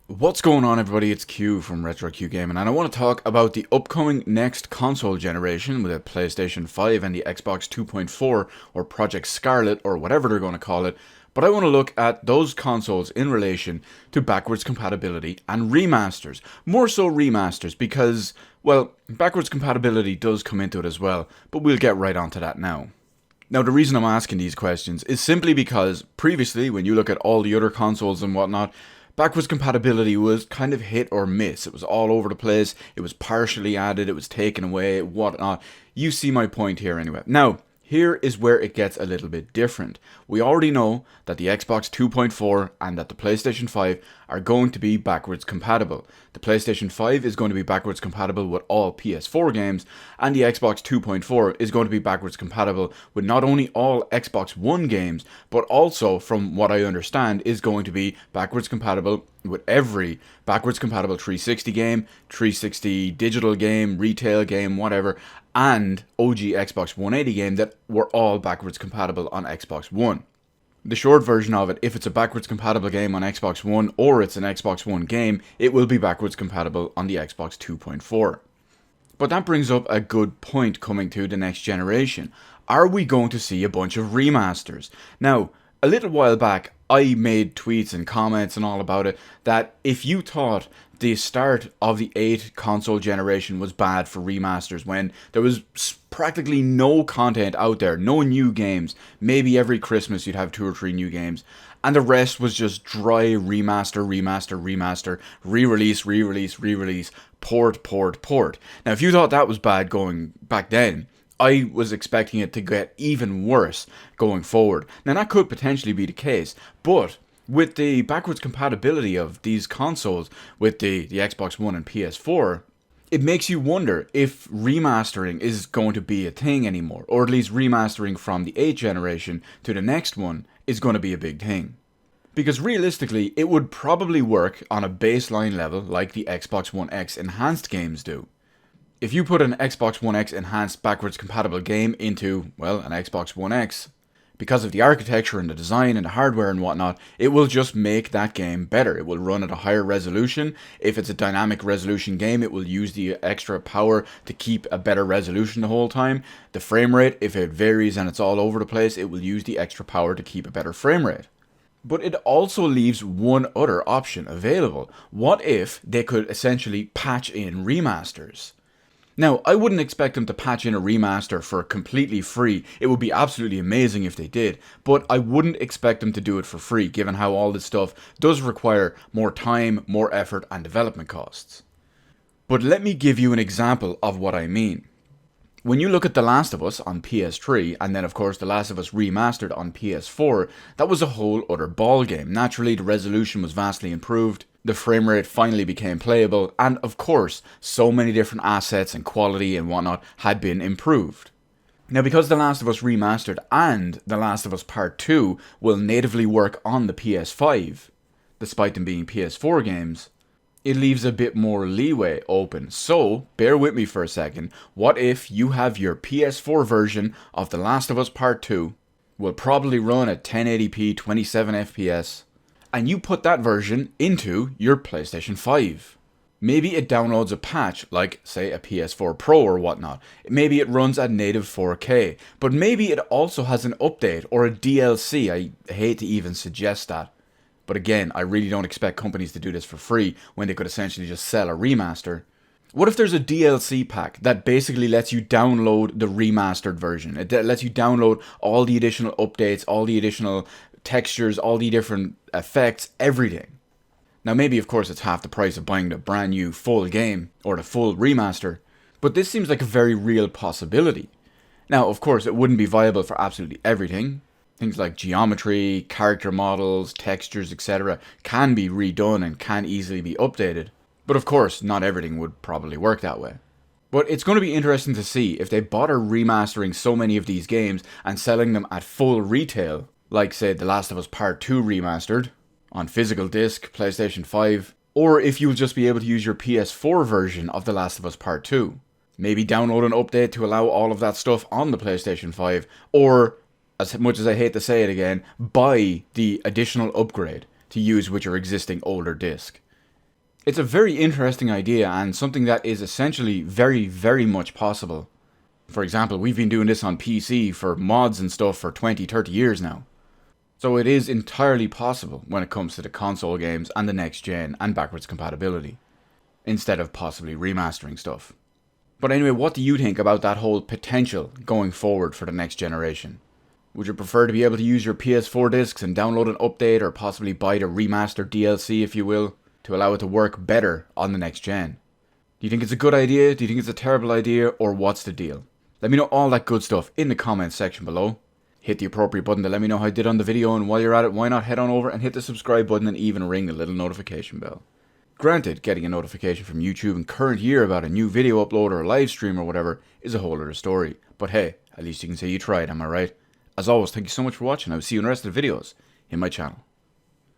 What's going on, everybody? It's Q from RetroQ Gaming, and I want to talk about the upcoming next console generation with the PlayStation 5 and the Xbox 2.4 or Project Scarlet or whatever they're going to call it. But I want to look at those consoles in relation to backwards compatibility and remasters. More so remasters because, well, backwards compatibility does come into it as well, but we'll get right onto that now. Now, the reason I'm asking these questions is simply because previously, when you look at all the other consoles and whatnot, backwards compatibility was kind of hit or miss. It was all over the place. It was partially added. It was taken away, whatnot. You see my point here anyway. Now, here is where it gets a little bit different. We already know that the Xbox 2.4 and that the PlayStation 5 are going to be backwards compatible. The PlayStation 5 is going to be backwards compatible with all PS4 games, and the Xbox 2.4 is going to be backwards compatible with not only all Xbox One games, but also, from what I understand, is going to be backwards compatible with every backwards compatible 360 game, 360 digital game, retail game, whatever, and OG Xbox 180 game that were all backwards compatible on Xbox One. The short version of it, if it's a backwards compatible game on Xbox One or it's an Xbox One game, it will be backwards compatible on the Xbox 2.4. But that brings up a good point coming to the next generation. Are we going to see a bunch of remasters? Now, a little while back, I made tweets and comments and all about it that if you thought the start of the 8 console generation was bad for remasters when there was practically no content out there, no new games, maybe every Christmas you'd have 2 or 3 new games, and the rest was just dry remaster, re-release, port. Now, if you thought that was bad going back then, I was expecting it to get even worse going forward. Now, that could potentially be the case, but with the backwards compatibility of these consoles with the Xbox One and PS4, it makes you wonder if remastering is going to be a thing anymore, or at least remastering from the 8th generation to the next one is going to be a big thing. Because realistically, it would probably work on a baseline level like the Xbox One X enhanced games do. If you put an Xbox One X enhanced backwards compatible game into, well, an Xbox One X, because of the architecture and the design and the hardware and whatnot, it will just make that game better. It will run at a higher resolution. If it's a dynamic resolution game, it will use the extra power to keep a better resolution the whole time. The frame rate, if it varies and it's all over the place, it will use the extra power to keep a better frame rate. But it also leaves one other option available. What if they could essentially patch in remasters? Now, I wouldn't expect them to patch in a remaster for completely free. It would be absolutely amazing if they did, but I wouldn't expect them to do it for free, given how all this stuff does require more time, more effort, and development costs. But let me give you an example of what I mean. When you look at The Last of Us on PS3, and then of course The Last of Us Remastered on PS4, that was a whole other ballgame. Naturally, the resolution was vastly improved, the frame rate finally became playable, and of course, so many different assets and quality and whatnot had been improved. Now, because The Last of Us Remastered and The Last of Us Part 2 will natively work on the PS5, despite them being PS4 games, it leaves a bit more leeway open. So, bear with me for a second. What if you have your PS4 version of The Last of Us Part 2, will probably run at 1080p 27 FPS, and you put that version into your PlayStation 5. Maybe it downloads a patch, like, say, a PS4 Pro or whatnot. Maybe it runs at native 4K. But maybe it also has an update or a DLC. I hate to even suggest that. But again, I really don't expect companies to do this for free when they could essentially just sell a remaster. What if there's a DLC pack that basically lets you download the remastered version? It lets you download all the additional updates, all the additional textures, all the different effects, everything. Now, maybe of course it's half the price of buying the brand new full game or the full remaster, but this seems like a very real possibility. Now, of course, it wouldn't be viable for absolutely everything. Things like geometry, character models, textures, etc. can be redone and can easily be updated. But of course, not everything would probably work that way. But it's going to be interesting to see if they bother remastering so many of these games and selling them at full retail, like say The Last of Us Part 2 Remastered, on physical disc, PlayStation 5, or if you'll just be able to use your PS4 version of The Last of Us Part 2. Maybe download an update to allow all of that stuff on the PlayStation 5, or, as much as I hate to say it again, buy the additional upgrade to use with your existing older disc. It's a very interesting idea and something that is essentially very, very much possible. For example, we've been doing this on PC for mods and stuff for 20, 30 years now. So it is entirely possible when it comes to the console games and the next gen and backwards compatibility, instead of possibly remastering stuff. But anyway, what do you think about that whole potential going forward for the next generation? Would you prefer to be able to use your PS4 discs and download an update, or possibly buy the remastered DLC, if you will, to allow it to work better on the next gen? Do you think it's a good idea? Do you think it's a terrible idea? Or what's the deal? Let me know all that good stuff in the comments section below. Hit the appropriate button to let me know how I did on the video, and while you're at it, why not head on over and hit the subscribe button and even ring the little notification bell. Granted, getting a notification from YouTube in current year about a new video upload or a live stream or whatever is a whole other story. But hey, at least you can say you tried, am I right? As always, thank you so much for watching. I will see you in the rest of the videos in my channel.